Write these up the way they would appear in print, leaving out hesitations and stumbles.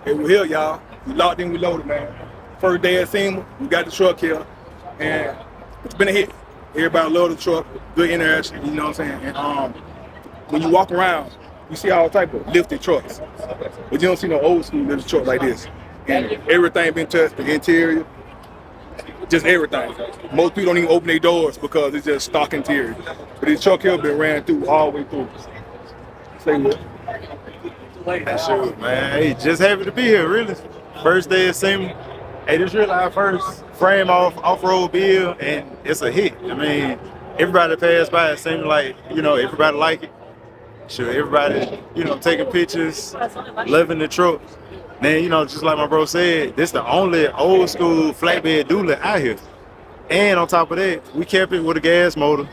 Hey, we're here, y'all. We locked in, we loaded, man. First day at SEMA, we got the truck here, and it's been a hit. Everybody love the truck, good interaction, you know what I'm saying? And when you walk around, you see all type of lifted trucks, but you don't see no old school lifted truck like this. And everything been touched, the interior, just everything. Most people don't even open their doors because it's just stock interior. But this truck here been ran through all the way through. Say what? Shoot, man. Hey, just happy to be here, really. First day of SEMA. Hey, this really our first frame off-road build, and it's a hit. I mean, everybody passed by, it seemed like, everybody like it. Sure, everybody, taking pictures, loving the truck. Then, just like my bro said, this the only old school flatbed dually out here. And on top of that, we kept it with a gas motor.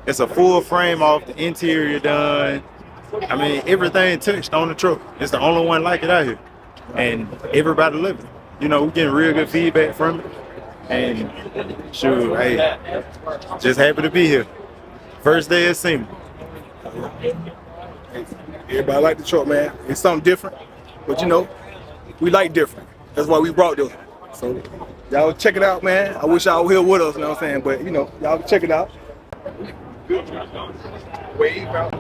It's a full frame off, the interior done. I mean, everything touched on the truck. It's the only one like it out here. And everybody love it. We're getting real good feedback from it. And sure, hey, just happy to be here. First day at SEMA. Everybody like the truck, man. It's something different, but we like different. That's why we brought this. So y'all check it out, man. I wish y'all were here with us, you know what I'm saying? But y'all check it out. Wave out.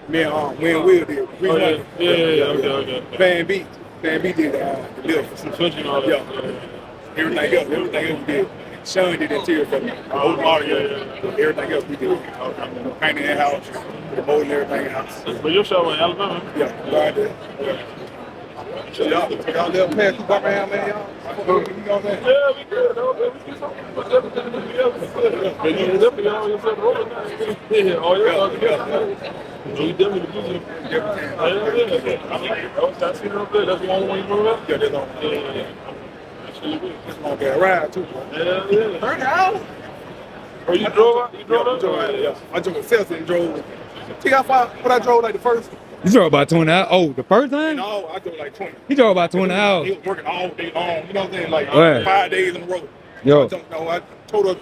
Me and Will did. Okay. Van B did the lift. Some switching on it. Yeah. Everything else we did. Sean did the interior for me. Old model, everything else we did. Painting that house, molding everything else. But your show in Alabama? Yeah, right there. So y'all little pass through Birmingham, man, y'all? You know what I'm saying? Yeah, we good. We definitely do. That's the only one you move up? Yeah, that's on. It's gonna get a ride too, bro. Yeah. Turn out. Oh, you drove out? You drove out? Yeah. I drove myself and drove. See how far? What I drove like the first? You drove about 20 hours. Oh, the first time? No, I drove like 20. He drove about 20 hours. He was working all day long. You know what I'm saying? Like Right. 5 days in a row. Yo. I total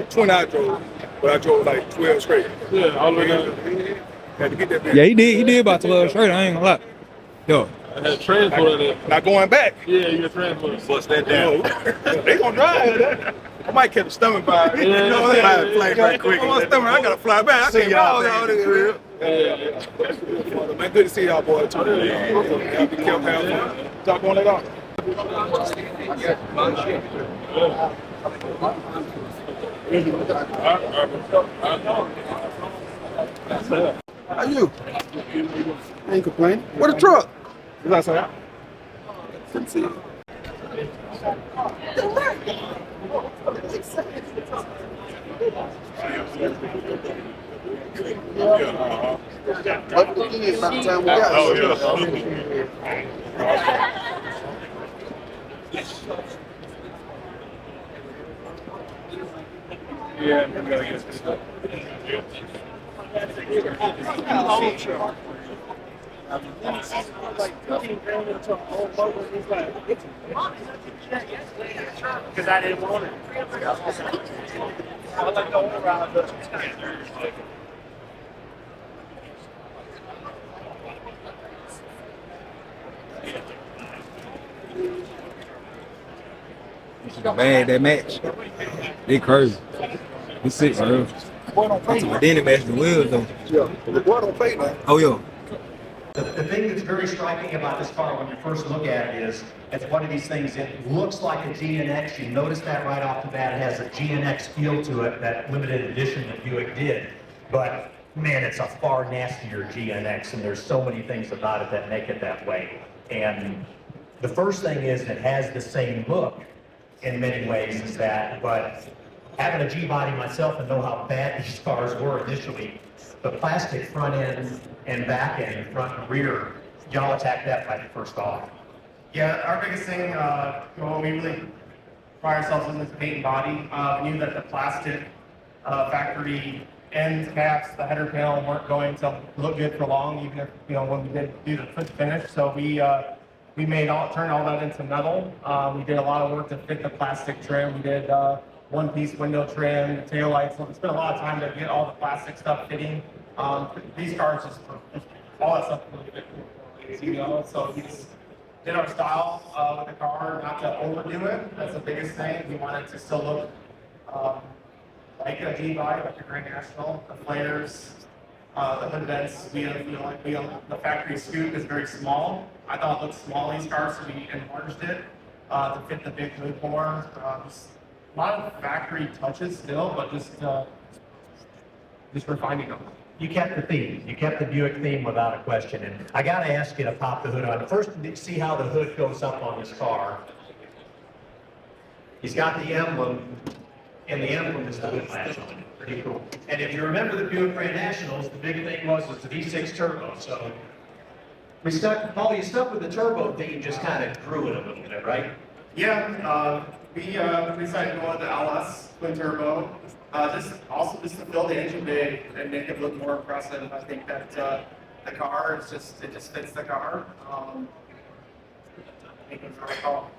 20 I drove, but I drove like 12 straight. Yeah, all the way down. Had to get that back. Yeah, he did about 12 straight. I ain't gonna lie. Yo. I had transport it. Not going back. Yeah, you got transport. Bust that down. They gonna drive that. I might catch a stomach by. Yeah, you know what I'm saying? Fly back quick. I'm on stomach. I gotta fly back. I See can't y'all, y'all this real. Man, good to see y'all boys too. Y'all be careful, have fun. Talk on that off. How you? I ain't complaining. Where the truck? Is that so? Couldn't see it. Yeah, we gotta get this stuff. Because I didn't want it. I like the whole ride. Man, that match. They crazy. He 6, bro. But then it matched the wheels, though. Yeah, the boy don't play now. Oh, yo. The thing that's very striking about this car when you first look at it is, it's one of these things, it looks like a GNX. You notice that right off the bat. It has a GNX feel to it, that limited edition that Buick did. But man, it's a far nastier GNX, and there's so many things about it that make it that way. And the first thing is it has the same look in many ways as that, but having a G-body myself and know how bad these cars were initially, the plastic front end and back end, front and rear, y'all attacked that by the first off. Yeah, our biggest thing, well, we really pride ourselves in this paint and body. We knew that the plastic factory ends caps, the header panel weren't going to look good for long, even if, you know, when we did do the foot finish. So we turned all that into metal. We did a lot of work to fit the plastic trim. We did one-piece window trim, tail lights. We spent a lot of time to get all the plastic stuff fitting. These cars just all that stuff really fit, you know. So we just did our style with the car, not to overdo it. That's the biggest thing. We wanted to still look like a G-body, like a Grand National. The flares, the hood vents, the factory scoop is very small. I thought it looked small in these cars, so we enlarged it to fit the big hood more. Just a lot of factory touches still, but just refining them. You kept the theme. You kept the Buick theme without a question. And I got to ask you to pop the hood on. First, see how the hood goes up on this car. He's got the emblem, and the emblem is the hood latch on it. Pretty cool. And if you remember the Buick Grand Nationals, the big thing was the V6 turbo. So Paul, you stuck with the turbo theme, just kind of grew it a little bit, right? Yeah, we decided to go with the LS twin turbo. Just to fill the engine bay and make it look more impressive. I think that the car it just fits the car. I think it's the right call.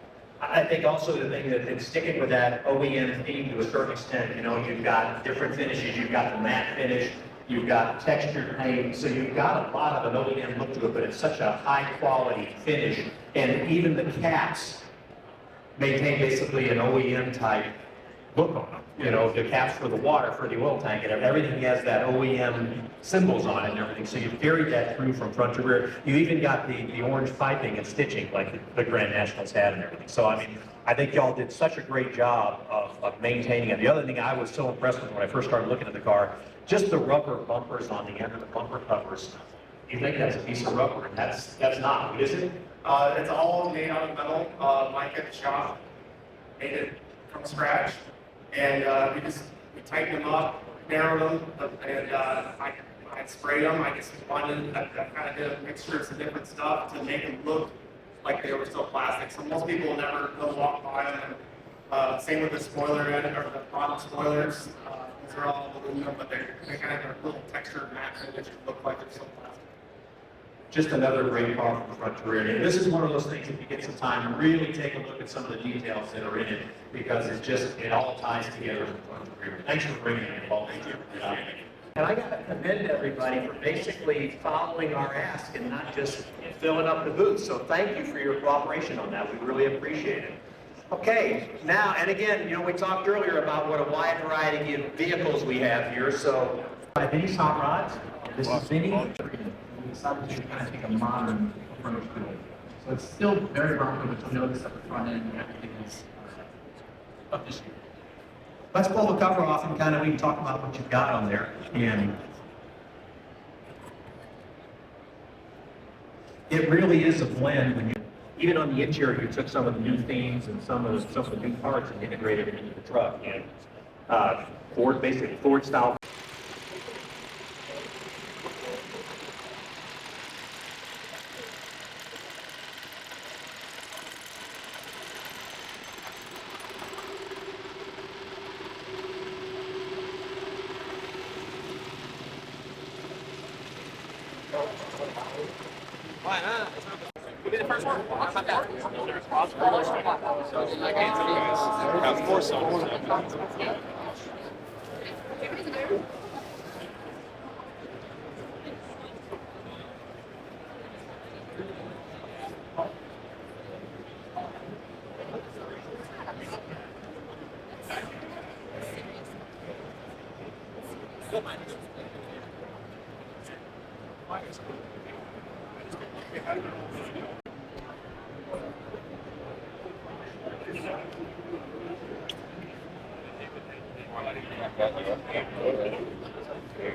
I think also the thing that it's sticking with that OEM theme to a certain extent. You know, you've got different finishes. You've got the matte finish. You've got textured paint. So you've got a lot of an OEM look to it, but it's such a high quality finish. And even the caps maintain basically an OEM type look on them. You know, the caps for the water, for the oil tank, and everything has that OEM symbols on it and everything. So you've carried that through from front to rear. You even got the orange piping and stitching like the Grand Nationals had and everything. So, I mean, I think y'all did such a great job of maintaining it. The other thing I was so impressed with when I first started looking at the car, just the rubber bumpers on the end of the bumper covers. You think that's a piece of rubber, and that's not, is it? It's all made out of metal. Mike at the shop made it from scratch. And we tightened them up, narrowed them, and I sprayed them. I just wanted, I kind of did a mixture of some different stuff to make them look like they were still plastic. So most people never go walk by them. Same with the spoiler end, or the bottom spoilers. These are all aluminum, but they kind of have a little textured matte finish to look like they're still plastic. Just another great car from front to rear. And this is one of those things, if you get some time, really take a look at some of the details that are in it, because it all ties together from front to rear. Thanks for bringing it in, Paul. Thank you. And I got to commend everybody for basically following our ask and not just filling up the booth. So thank you for your cooperation on that. We really appreciate it. Okay, now, and again, you know, we talked earlier about what a wide variety of vehicles we have here. So, Vinny's Hot Rods. This is Vinny. We decided to kind of take a modern approach to it. So it's still very rocky, but you'll notice at the front end, everything is up to shape. Let's pull the cover off and kind of we can talk about what you've got on there. And it really is a blend. When you, even on the interior, you took some of the new themes and some of the new parts and integrated it into the truck. And Ford style.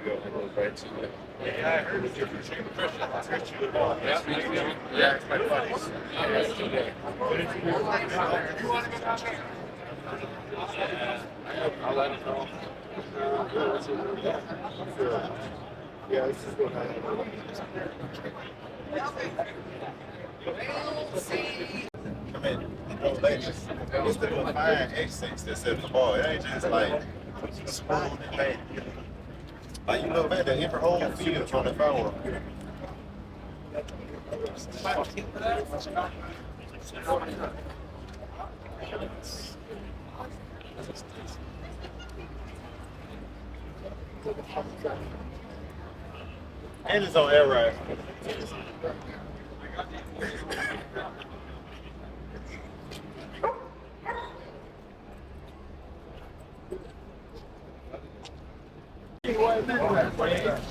Yeah, this is what I mean, it's the fine accents that's at the bar. It ain't just like smooth and paint. Like you look back, every whole field on the firework. And it's on air ride.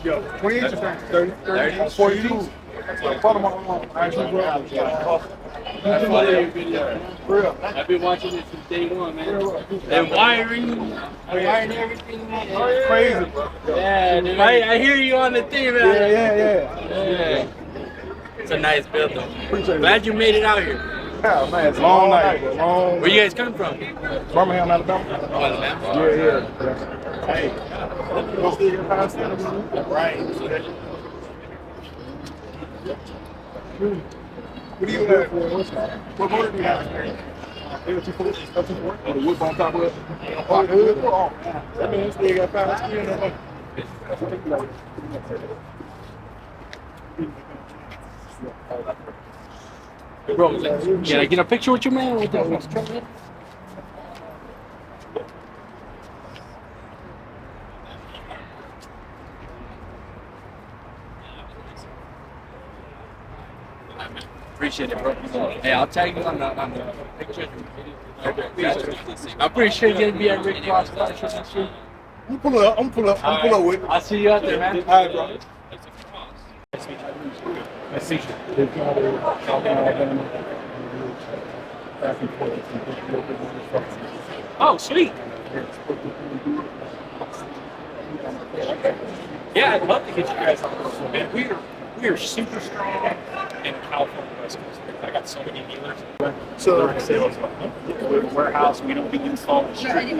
Yo, 28 or 30, 42. Bottom of I've been watching this since day one, man. The wiring everything, man. crazy, bro. Yeah, dude, I hear you on the thing, man. Yeah. It's a nice build, though. Glad you made it out here. Yeah, man, it's a long night. Long Where you guys coming from? Birmingham, Alabama. Oh, Alabama. Yeah. Hey, what's the past? Right. What do you have? What motor do you have? Or the wood on top of it? Oh, good. Oh, that means they got power steering on it. Bro, can I get a picture with you, man? With the truck, man? Appreciate it, bro. Hey, I'll tag you on the picture. I'm pretty sure you're gonna be at Rick Ross next year. I'm pull up with it. I'll see you out there, man. All right, bro. Nice to meet you. Oh, sweet. Yeah, I'd love to get you guys on this. Man, we are super strong in California West Coast. I got so many dealers. So, Direct sales. We're a warehouse. We don't do install. Strictly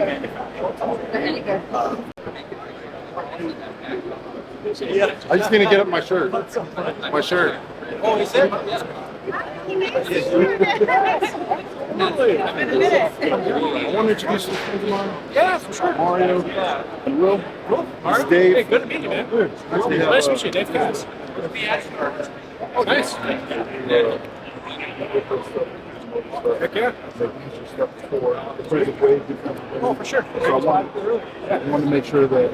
I just need to get up my shirt. My shirt. Oh, is it? I want to introduce you to friends of mine. Yeah, for sure. Mario and Will. Mario? Dave. Hey, good to meet you, man. Nice to meet you, Dave. Guys. Oh, nice. Heck yeah. Oh, for sure. So I want to make sure that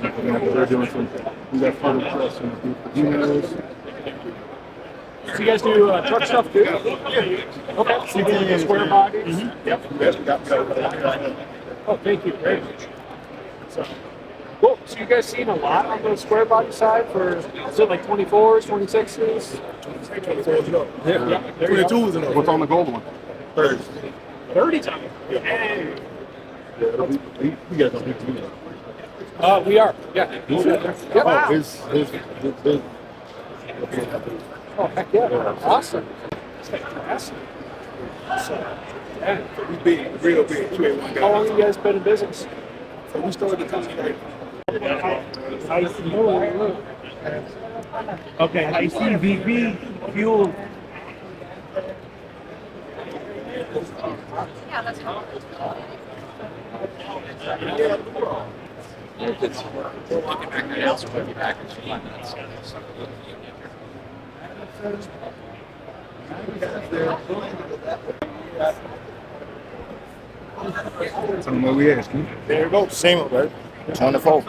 they're doing some. We got photo press and emails. So you guys do truck stuff too? Yeah. Okay. C-10 square bodies? Yep. Oh, thank you. Great. So, cool. So you guys seen a lot on the square body side for, is it like 24s, 26s? yeah. 22s and What's on the gold one? 30 times. Hey. You guys don't need to do that. We are. Yeah. Oh, his. Oh, heck yeah. Awesome. That's fantastic. So, yeah. we big, real big. We ain't one How guy. long have you guys been in business? So we started the company right. Okay, I see VP fuel. Yeah, that's fine. Tell them what we asking. There you go. SEMA, bro. 24.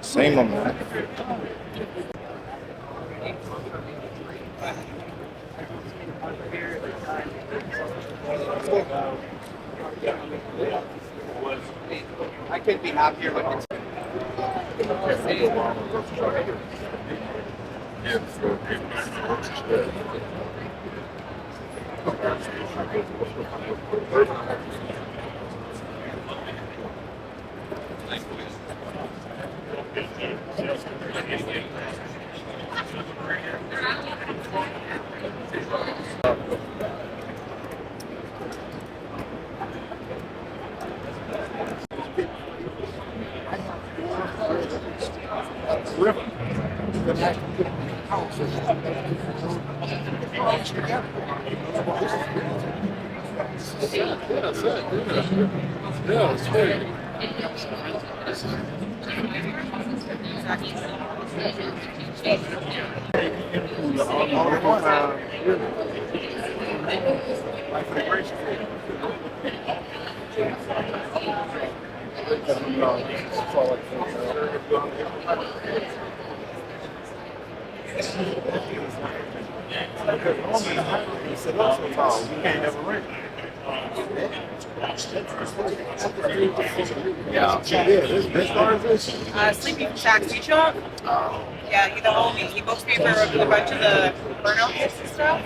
SEMA, man. I couldn't be happier with it. Sleeping Taxi Shop. Yeah, he the homie. He books me for a bunch of the burnout kits and stuff.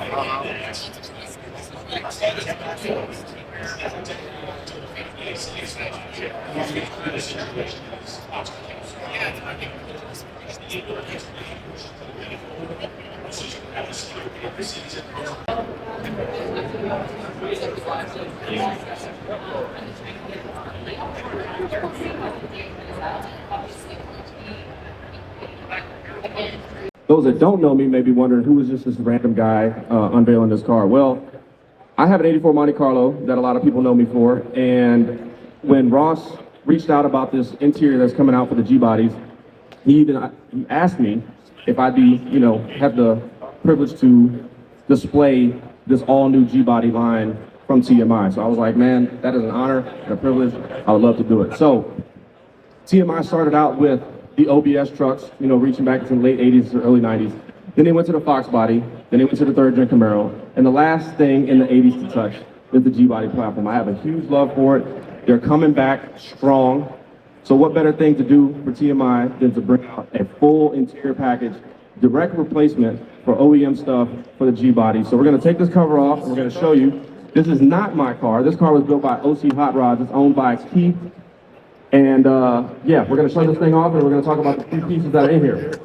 Those that don't know me may be wondering, who is this random guy unveiling this car? Well, I have an 84 Monte Carlo that a lot of people know me for, and when Ross reached out about this interior that's coming out for the G-bodies, he asked me if I'd be, have the privilege to display this all-new G-body line from TMI. So I was like, man, that is an honor and a privilege. I would love to do it. So TMI started out with the OBS trucks, reaching back into the late 80s or early 90s. Then they went to the Fox body, then they went to the third gen Camaro, and the last thing in the 80s to touch is the G-body platform. I have a huge love for it. They're coming back strong. So what better thing to do for TMI than to bring out a full interior package, direct replacement for OEM stuff for the G-body. So we're gonna take this cover off and we're gonna show you. This is not my car. This car was built by OC Hot Rods. It's owned by Keith. And yeah, we're gonna show this thing off and we're gonna talk about the few pieces that are in here.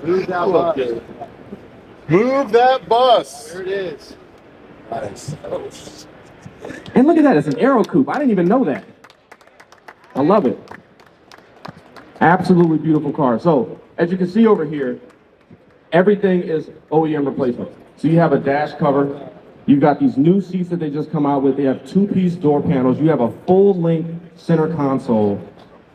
Move that bus. Move that bus. There it is. And look at that, it's an Aero Coupe. I didn't even know that. I love it. Absolutely beautiful car. So, as you can see over here, everything is OEM replacement. So you have a dash cover. You've got these new seats that they just come out with. They have two-piece door panels. You have a full-length center console.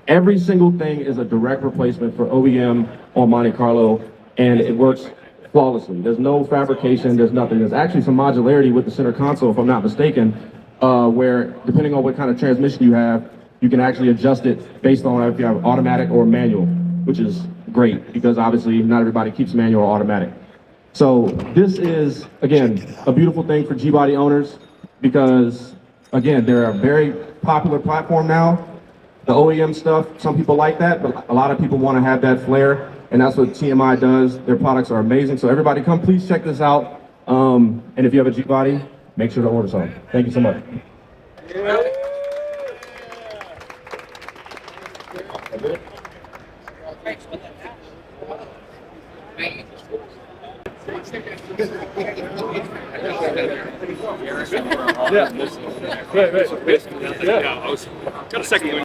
Every single thing is a direct replacement for OEM on Monte Carlo, and it works flawlessly. There's no fabrication, there's nothing. There's actually some modularity with the center console, if I'm not mistaken, where depending on what kind of transmission you have, you can actually adjust it based on if you have automatic or manual, which is great because obviously not everybody keeps manual or automatic. So this is, again, a beautiful thing for G-body owners because, again, they're a very popular platform now. The OEM stuff, some people like that, but a lot of people want to have that flair, and that's what TMI does. Their products are amazing. So everybody come, please check this out. And if you have a G-body, make sure to order some. Thank you so much. Got a second one.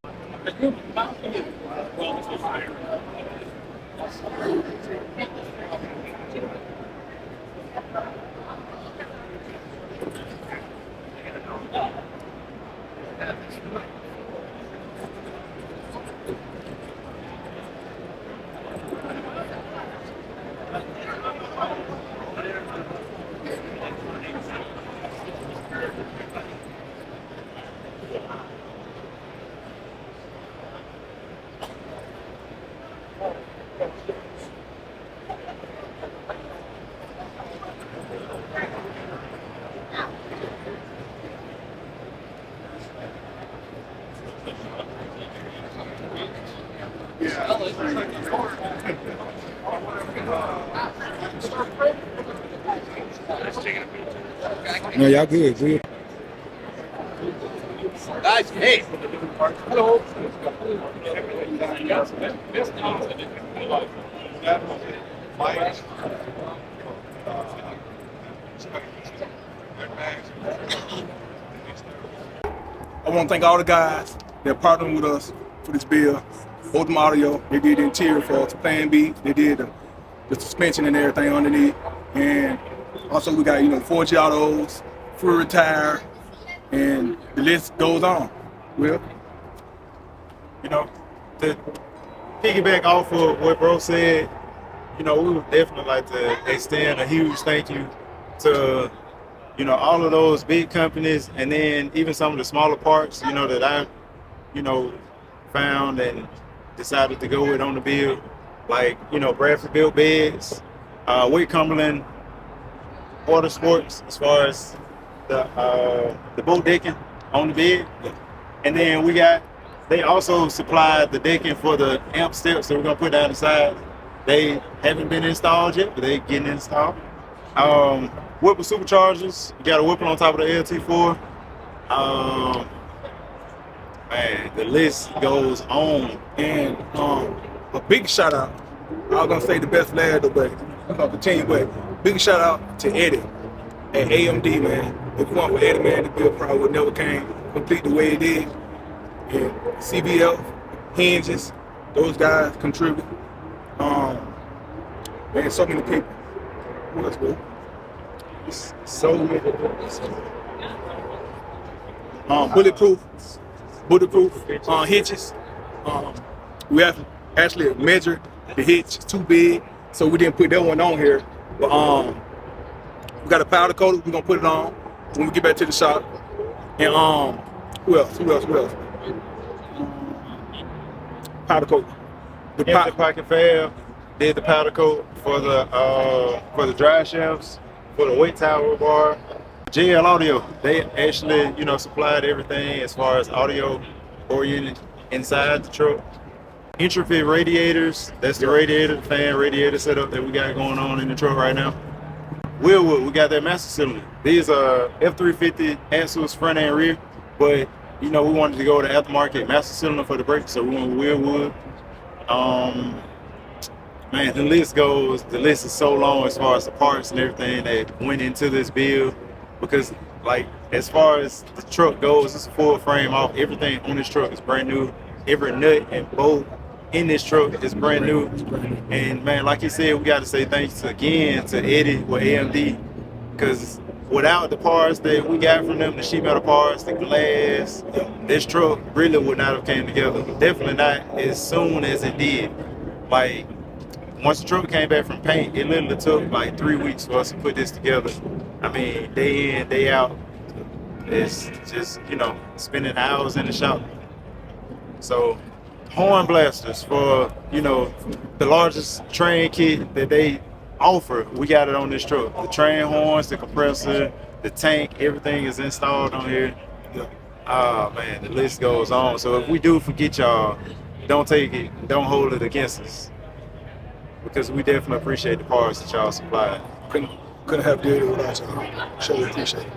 No, y'all good, good. Guys, hey. Hello. I want to thank all the guys that partnered with us for this build. Ultimate Audio. They did the interior for us. Plan B. They did the suspension and everything underneath. And also we got, Forgiatos, Fury Tire, and the list goes on. Well, to piggyback off of what bro said, we would definitely like to extend a huge thank you to, all of those big companies, and then even some of the smaller parts, that I, found and decided to go with on the build, like, Bradford Built Beds, Wake Cumberland Water Sports, as far as the boat decking on the bed. And then they also supplied the decking for the amp steps that we're gonna put down the side. They haven't been installed yet, but they're getting installed. Whipple superchargers, you got a Whipple on top of the LT4. Man, the list goes on. And a big shout out. I was gonna say the best lad, but we're gonna continue. But big shout out to Eddie at AMD, man. If it weren't for Eddie, man, the build probably would never came complete the way it did. And CBL, hinges, those guys contribute. Man, so many people. What else, bro? So many. Bulletproof hitches. We have actually measured the hitch. It's too big, so we didn't put that one on here. But we got a powder coater. We're gonna put it on when we get back to the shop. And who else? Powder coat. The pocket fab did the powder coat for the dry shafts, for the weight tower bar. JL Audio, they actually, supplied everything as far as audio oriented inside the truck. Intrafit radiators, that's the radiator, the fan radiator setup that we got going on in the truck right now. Wheelwood, we got that master cylinder. These are F350 axles front and rear, but we wanted to go to aftermarket master cylinder for the brakes, so we went with Wheelwood. Man, the list is so long as far as the parts and everything that went into this build, because as far as the truck goes, it's a full frame off. Everything on this truck is brand new. Every nut and bolt in this truck is brand new. And man, like you said, we got to say thanks again to Eddie with AMD, because without the parts that we got from them, the sheet metal parts, the glass, this truck really would not have came together. Definitely not as soon as it did. Once the truck came back from paint, it literally took 3 weeks for us to put this together. I mean, day in, day out. It's just, spending hours in the shop. So, horn blasters for, the largest train kit that they offer, we got it on this truck. The train horns, the compressor, the tank, everything is installed on here. Man, the list goes on. So if we do forget y'all, don't take it, don't hold it against us, because we definitely appreciate the parts that y'all supply. Couldn't have did it without y'all. Sure appreciate it.